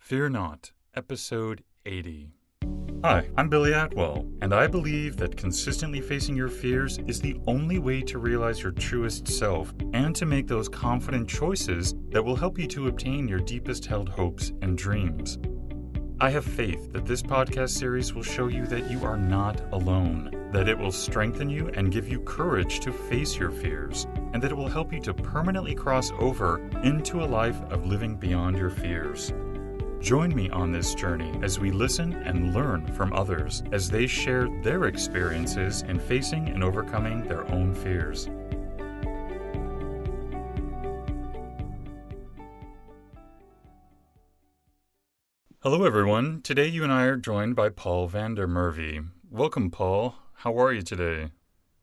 Fear Not, Episode 80. Hi, I'm Billy Atwell, and I believe that consistently facing your fears is the only way to realize your truest self and to make those confident choices that will help you to obtain your deepest held hopes and dreams. I have faith that this podcast series will show you that you are not alone, that it will strengthen you and give you courage to face your fears, and that it will help you to permanently cross over into a life of living beyond your fears. Join me on this journey as we listen and learn from others as they share their experiences in facing and overcoming their own fears. Hello everyone, today you and I are joined by Paul pmerwe. Welcome Paul, how are you today?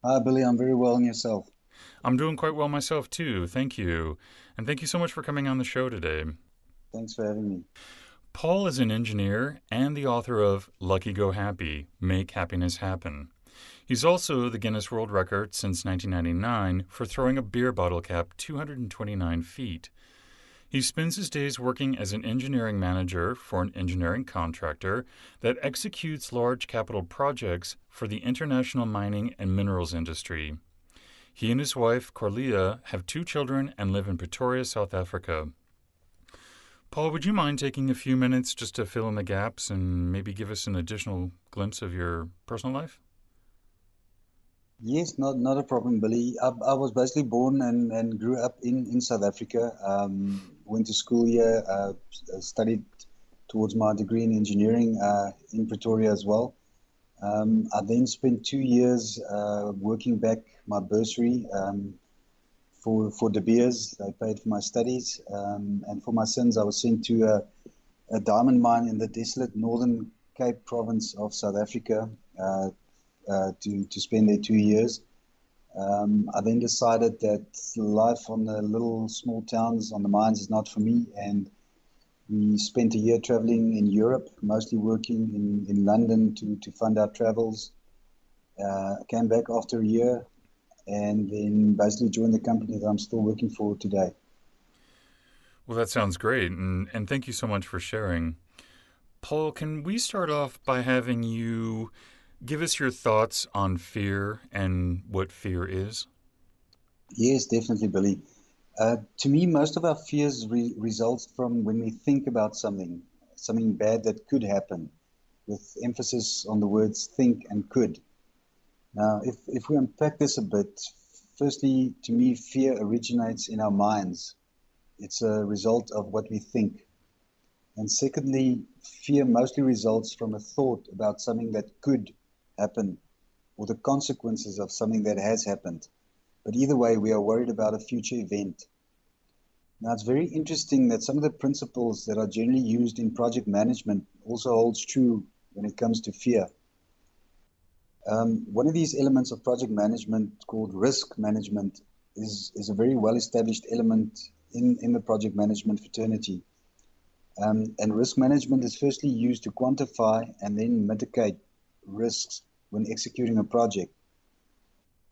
Hi, Billy. I'm very well, and yourself? I'm doing quite well myself too, thank you. And thank you so much for coming on the show today. Thanks for having me. Paul is an engineer and the author of Lucky Go Happy, Make Happiness Happen. He's also the Guinness World Record since 1999 for throwing a beer bottle cap 229 feet. He spends his days working as an engineering manager for an engineering contractor that executes large capital projects for the international mining and minerals industry. He and his wife, Corlia, have 2 children and live in Pretoria, South Africa. Paul, would you mind taking a few minutes just to fill in the gaps and maybe give us an additional glimpse of your personal life? Yes, not a problem, Billy. I was basically born and grew up in South Africa. Went to school here, studied towards my degree in engineering in Pretoria as well. I then spent 2 years working back my bursary for De Beers. They paid for my studies. And for my sins, I was sent to a diamond mine in the desolate Northern Cape province of South Africa to spend there 2 years. I then decided that life on the little small towns on the mines is not for me, and we spent a year traveling in Europe, mostly working in London to fund our travels. Came back after a year and then basically joined the company that I'm still working for today. Well, that sounds great, and thank you so much for sharing. Paul, can we start off by having you give us your thoughts on fear and what fear is? Yes, definitely, Billy. To me, most of our fears results from when we think about something bad that could happen, with emphasis on the words think and could. Now, if we unpack this a bit, firstly, to me, fear originates in our minds. It's a result of what we think. And secondly, fear mostly results from a thought about something that could happen or the consequences of something that has happened. But either way, we are worried about a future event. Now, it's very interesting that some of the principles that are generally used in project management also holds true when it comes to fear. One of these elements of project management called risk management is a very well-established element in the project management fraternity. And risk management is firstly used to quantify and then mitigate risks when executing a project.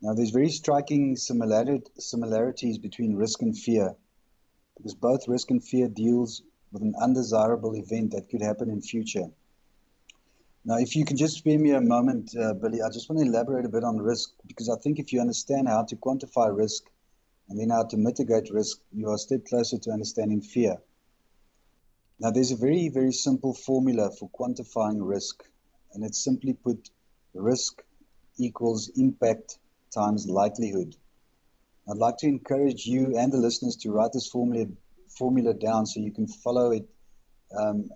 Now, there's very striking similarities between risk and fear, because both risk and fear deals with an undesirable event that could happen in future. Now, if you can just spare me a moment, Billy, I just want to elaborate a bit on risk, because I think if you understand how to quantify risk and then how to mitigate risk, you are a step closer to understanding fear. Now, there's a very, very simple formula for quantifying risk, and it's simply put, risk equals impact times likelihood. I'd like to encourage you and the listeners to write this formula down so you can follow it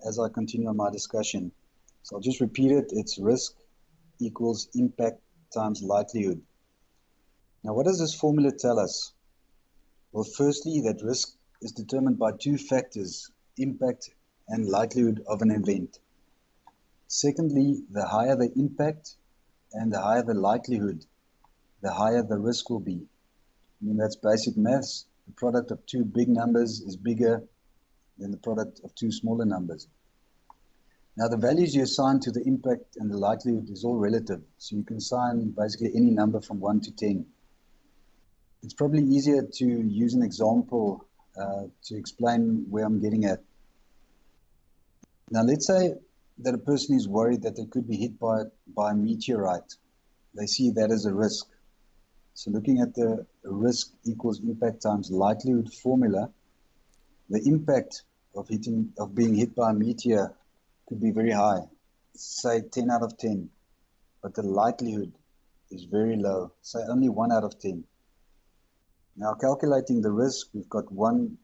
as I continue on my discussion. So I'll just repeat it. It's risk equals impact times likelihood. Now, what does this formula tell us? Well, firstly, that risk is determined by 2 factors, impact and likelihood of an event. Secondly, the higher the impact and the higher the likelihood, the higher the risk will be. I mean, that's basic maths. The product of 2 big numbers is bigger than the product of 2 smaller numbers. Now, the values you assign to the impact and the likelihood is all relative. So you can assign basically any number from 1 to 10. It's probably easier to use an example to explain where I'm getting at. Now, let's say that a person is worried that they could be hit by a meteorite. They see that as a risk. So looking at the risk equals impact times likelihood formula, the impact of being hit by a meteor could be very high, say 10 out of 10, but the likelihood is very low, say only 1 out of 10. Now calculating the risk, we've got 1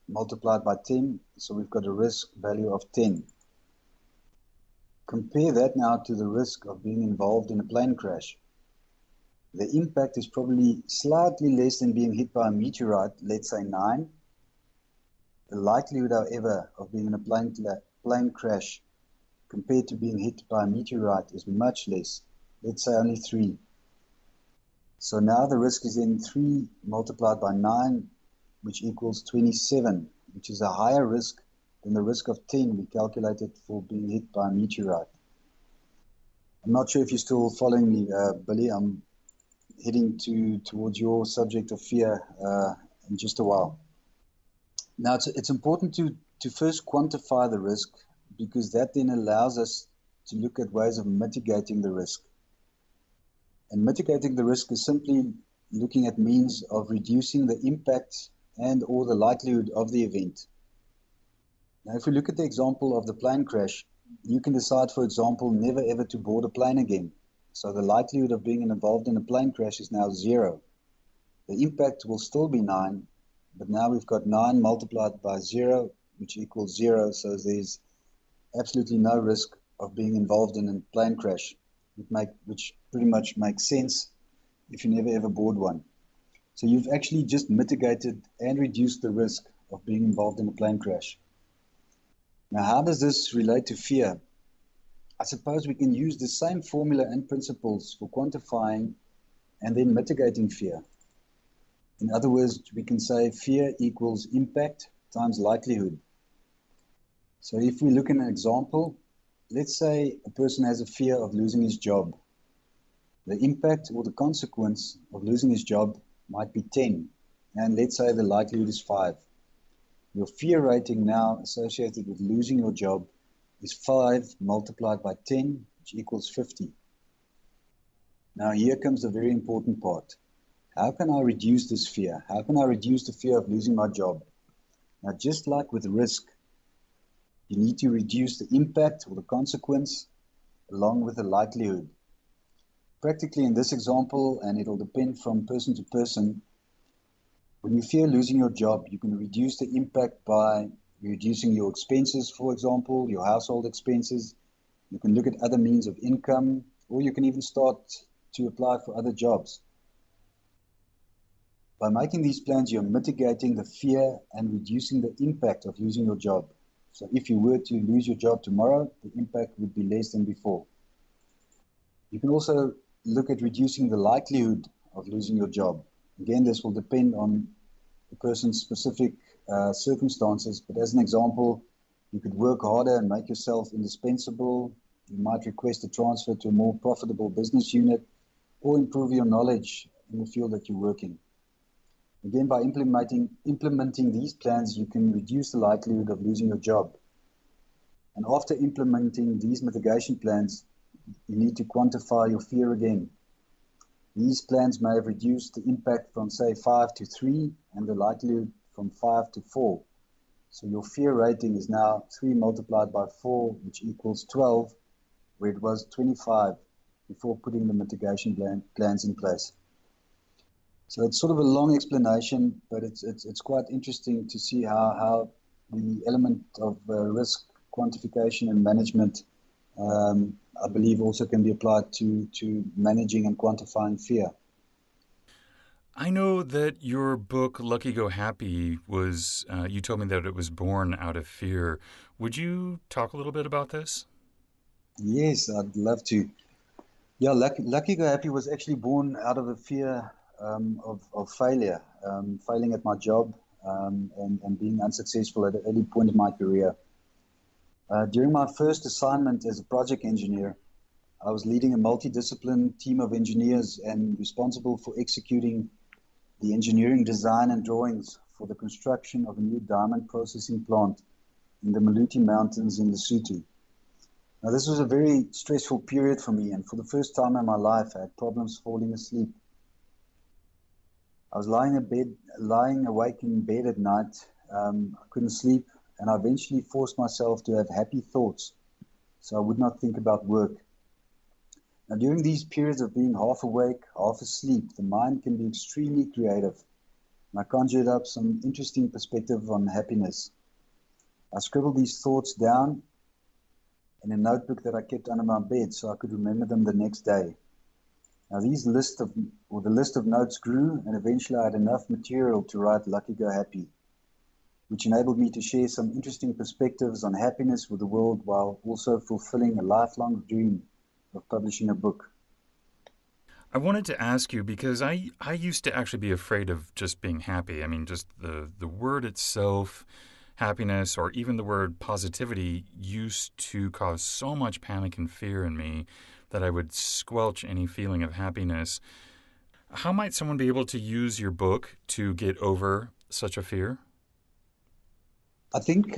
multiplied by 10, so we've got a risk value of 10. Compare that now to the risk of being involved in a plane crash. The impact is probably slightly less than being hit by a meteorite, let's say 9. The likelihood, however, of being in a plane crash compared to being hit by a meteorite is much less, let's say only 3. So now the risk is then 3 multiplied by 9, which equals 27, which is a higher risk than the risk of 10 we calculated for being hit by a meteorite. I'm not sure if you're still following me, Billy. I'm heading towards your subject of fear in just a while. Now, it's important to first quantify the risk, because that then allows us to look at ways of mitigating the risk. And mitigating the risk is simply looking at means of reducing the impact and or the likelihood of the event. Now, if we look at the example of the plane crash, you can decide, for example, never ever to board a plane again. So the likelihood of being involved in a plane crash is now 0. The impact will still be 9, but now we've got 9 multiplied by 0, which equals 0. So there's absolutely no risk of being involved in a plane crash, which pretty much makes sense if you never ever board one. So you've actually just mitigated and reduced the risk of being involved in a plane crash. Now, how does this relate to fear? I suppose we can use the same formula and principles for quantifying and then mitigating fear. In other words, we can say fear equals impact times likelihood. So if we look at an example, let's say a person has a fear of losing his job. The impact or the consequence of losing his job might be 10, and let's say the likelihood is 5. Your fear rating now associated with losing your job is 5 multiplied by 10, which equals 50. Now here comes the very important part. How can I reduce this fear? How can I reduce the fear of losing my job? Now, just like with risk, you need to reduce the impact or the consequence along with the likelihood. Practically in this example, and it'll depend from person to person, when you fear losing your job, you can reduce the impact by reducing your expenses, for example, your household expenses. You can look at other means of income, or you can even start to apply for other jobs. By making these plans, you're mitigating the fear and reducing the impact of losing your job. So if you were to lose your job tomorrow, the impact would be less than before. You can also look at reducing the likelihood of losing your job. Again, this will depend on the person's specific circumstances, but as an example, you could work harder and make yourself indispensable. You might request a transfer to a more profitable business unit, or improve your knowledge in the field that you're working. Again, by implementing these plans, you can reduce the likelihood of losing your job. And after implementing these mitigation plans, you need to quantify your fear again. These plans may have reduced the impact from, say, 5 to 3, and the likelihood from 5 to 4. So your fear rating is now 3 multiplied by 4, which equals 12, where it was 25 before putting the mitigation plans in place. So it's sort of a long explanation, but it's quite interesting to see how the element of risk quantification and management, I believe, also can be applied to managing and quantifying fear. I know that your book, Lucky Go Happy, was, you told me that it was born out of fear. Would you talk a little bit about this? Yes, I'd love to. Yeah, Lucky Go Happy was actually born out of a fear of failure, failing at my job, and being unsuccessful at an early point in my career. During my first assignment as a project engineer, I was leading a multidisciplinary team of engineers and responsible for executing the engineering design and drawings for the construction of a new diamond processing plant in the Maluti Mountains in Lesotho. Now, this was a very stressful period for me, and for the first time in my life, I had problems falling asleep. I was lying awake in bed at night. I couldn't sleep, and I eventually forced myself to have happy thoughts, so I would not think about work. Now, during these periods of being half awake, half asleep, the mind can be extremely creative. And I conjured up some interesting perspective on happiness. I scribbled these thoughts down in a notebook that I kept under my bed so I could remember them the next day. Now, the list of notes grew, and eventually I had enough material to write Lucky Go Happy, which enabled me to share some interesting perspectives on happiness with the world while also fulfilling a lifelong dream of publishing a book. I wanted to ask you because I used to actually be afraid of just being happy. I mean, just the word itself, happiness, or even the word positivity used to cause so much panic and fear in me that I would squelch any feeling of happiness. How might someone be able to use your book to get over such a fear? I think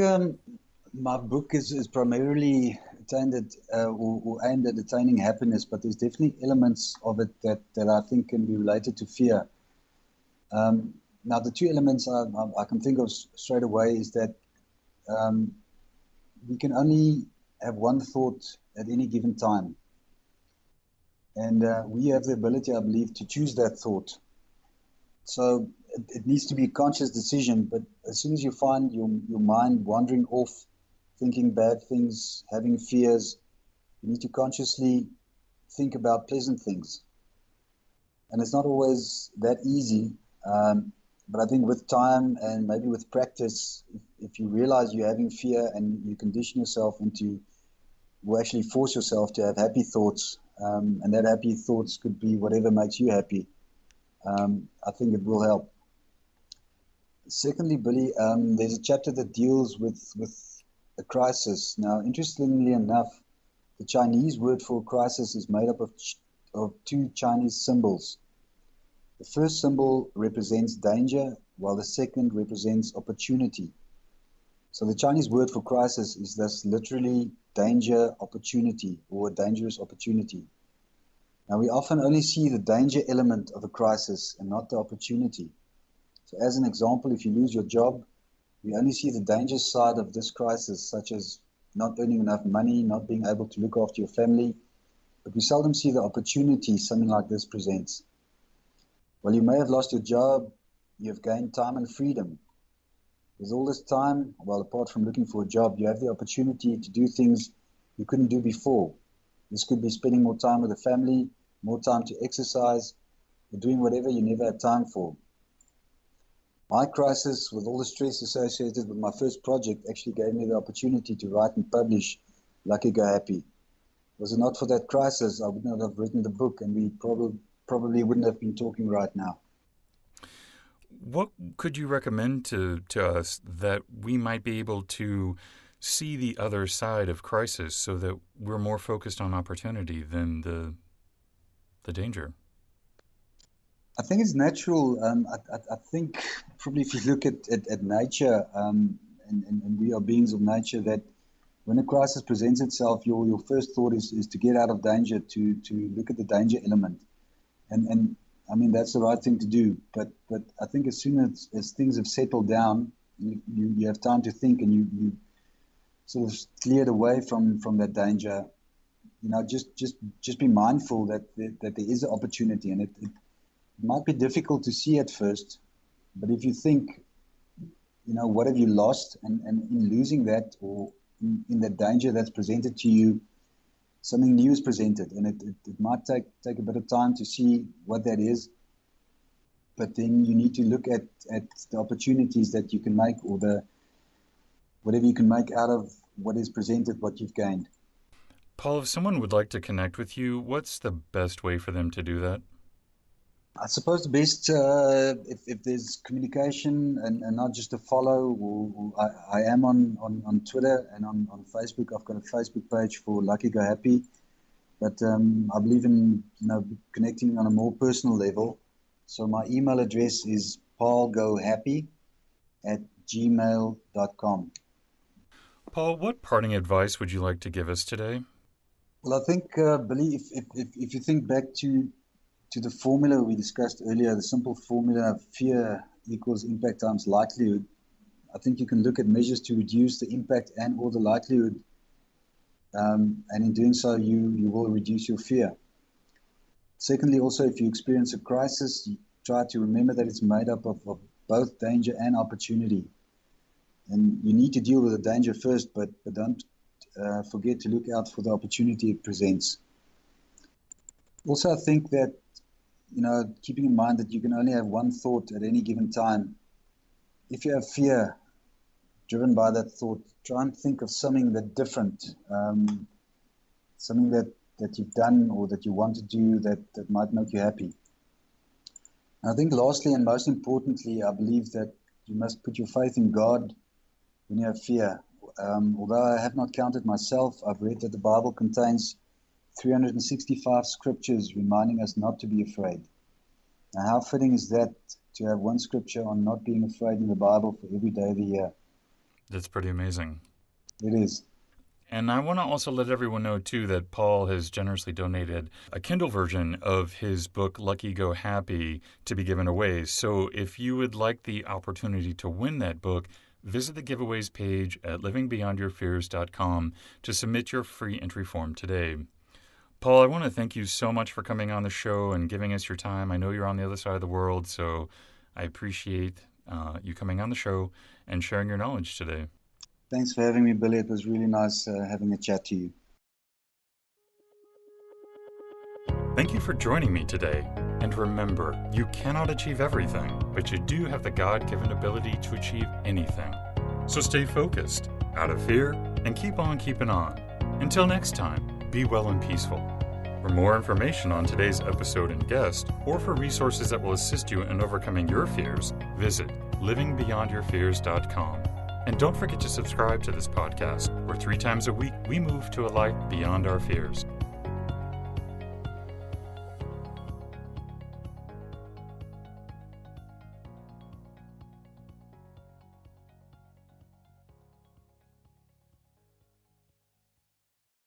my book is primarily aimed at attaining happiness, but there's definitely elements of it that I think can be related to fear. Now, the two elements I can think of straight away is that we can only have one thought at any given time. And we have the ability, I believe, to choose that thought. So it needs to be a conscious decision, but as soon as you find your mind wandering off, thinking bad things, having fears, you need to consciously think about pleasant things. And it's not always that easy, but I think with time and maybe with practice, if you realize you're having fear and you condition yourself or actually force yourself to have happy thoughts, and that happy thoughts could be whatever makes you happy, I think it will help. Secondly, Billy, there's a chapter that deals with a crisis. Now, interestingly enough, the Chinese word for crisis is made up of two Chinese symbols. The first symbol represents danger, while the second represents opportunity. So the Chinese word for crisis is thus literally danger opportunity, or a dangerous opportunity. Now, we often only see the danger element of a crisis and not the opportunity. So as an example, if you lose your job, we only see the danger side of this crisis, such as not earning enough money, not being able to look after your family, but we seldom see the opportunity something like this presents. While you may have lost your job, you have gained time and freedom. With all this time, well, apart from looking for a job, you have the opportunity to do things you couldn't do before. This could be spending more time with the family, more time to exercise, or doing whatever you never had time for. My crisis, with all the stress associated with my first project, actually gave me the opportunity to write and publish Lucky Go Happy. Was it not for that crisis, I would not have written the book, and we probably wouldn't have been talking right now. What could you recommend to us that we might be able to see the other side of crisis so that we're more focused on opportunity than the danger? I think it's natural. I think probably if you look at nature, and we are beings of nature, that when a crisis presents itself, your first thought is to get out of danger, to look at the danger element. And I mean, that's the right thing to do. But I think as soon as things have settled down, you have time to think, and you sort of cleared away from that danger. Just be mindful that there is an opportunity, and it might be difficult to see at first, but if you think, what have you lost, and in losing that, or in the danger that's presented to you, something new is presented, and it might take a bit of time to see what that is, but then you need to look at the opportunities that you can make, or whatever you can make out of what is presented, what you've gained. Paul, if someone would like to connect with you, what's the best way for them to do that? I suppose the best, if there's communication and not just a follow, I am on Twitter and on Facebook. I've got a Facebook page for Lucky Go Happy, but I believe in connecting on a more personal level. So my email address is paulgohappy@gmail.com. Paul, what parting advice would you like to give us today? Well, I think, Billy, if you think back to the formula we discussed earlier, the simple formula of fear equals impact times likelihood, I think you can look at measures to reduce the impact and or the likelihood, and in doing so, you will reduce your fear. Secondly, also, if you experience a crisis, you try to remember that it's made up of both danger and opportunity. And you need to deal with the danger first, but don't forget to look out for the opportunity it presents. Also, I think that, keeping in mind that you can only have one thought at any given time. If you have fear driven by that thought, try and think of something that's different, something that you've done or that you want to do that might make you happy. And I think lastly and most importantly, I believe that you must put your faith in God when you have fear. Although I have not counted myself, I've read that the Bible contains 365 scriptures reminding us not to be afraid. Now, how fitting is that to have one scripture on not being afraid in the Bible for every day of the year? That's pretty amazing. It is. And I want to also let everyone know, too, that Paul has generously donated a Kindle version of his book, Lucky Go Happy, to be given away. So if you would like the opportunity to win that book, visit the giveaways page at livingbeyondyourfears.com to submit your free entry form today. Paul, I want to thank you so much for coming on the show and giving us your time. I know you're on the other side of the world, so I appreciate you coming on the show and sharing your knowledge today. Thanks for having me, Billy. It was really nice having a chat to you. Thank you for joining me today. And remember, you cannot achieve everything, but you do have the God-given ability to achieve anything. So stay focused, out of fear, and keep on keeping on. Until next time, be well and peaceful. For more information on today's episode and guest, or for resources that will assist you in overcoming your fears, visit livingbeyondyourfears.com. And don't forget to subscribe to this podcast, where 3 times a week we move to a life beyond our fears.